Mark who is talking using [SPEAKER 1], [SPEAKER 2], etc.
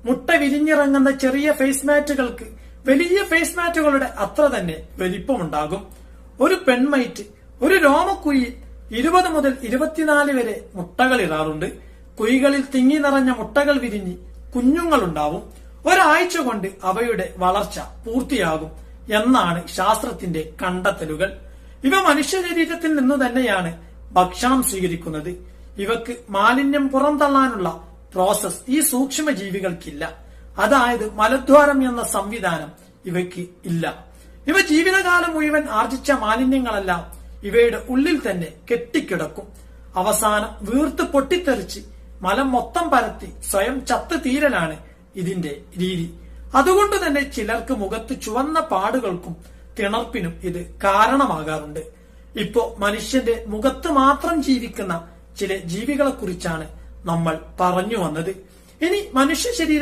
[SPEAKER 1] മുട്ട വിരിഞ്ഞിറങ്ങുന്ന ചെറിയ ഫേസ് മാറ്റുകൾക്ക് വലിയ ഫേസ് മാറ്റുകളുടെ അത്ര തന്നെ വലിപ്പമുണ്ടാകും. ഒരു പെൺമൈറ്റ് ഒരു രോമക്കുയിൽ 20 മുതൽ 24 വരെ മുട്ടകൾ ഇടാറുണ്ട്. കുയികളിൽ തിങ്ങി നിറഞ്ഞ മുട്ടകൾ വിരിഞ്ഞ് കുഞ്ഞുങ്ങളുണ്ടാവും. ഒരാഴ്ച കൊണ്ട് അവയുടെ വളർച്ച പൂർത്തിയാകും എന്നാണ് ശാസ്ത്രത്തിന്റെ കണ്ടെത്തലുകൾ. ഇവ മനുഷ്യ ശരീരത്തിൽ നിന്നു തന്നെയാണ് ഭക്ഷണം സ്വീകരിക്കുന്നത്. ഇവക്ക് മാലിന്യം പുറന്തള്ളാനുള്ള പ്രോസസ് ഈ സൂക്ഷ്മ ജീവികൾക്കില്ല. അതായത് മലദ്വാരം എന്ന സംവിധാനം ഇവയ്ക്ക് ഇല്ല. ഇവ ജീവിതകാലം മുഴുവൻ ആർജിച്ച മാലിന്യങ്ങളെല്ലാം ഇവയുടെ ഉള്ളിൽ തന്നെ കെട്ടിക്കിടക്കും. അവസാനം വീർത്ത് പൊട്ടിത്തെറിച്ച് മലം മൊത്തം പരത്തി സ്വയം ചത്തു തീരലാണ് ഇതിന്റെ രീതി. അതുകൊണ്ട് തന്നെ ചിലർക്ക് മുഖത്ത് ചുവന്ന പാടുകൾക്കും തിണർപ്പിനും ഇത് കാരണമാകാറുണ്ട്. ഇപ്പോ മനുഷ്യന്റെ മുഖത്ത് മാത്രം ജീവിക്കുന്ന ചില ജീവികളെ കുറിച്ചാണ് നമ്മൾ പറഞ്ഞു വന്നത്. ഇനി മനുഷ്യ ശരീരം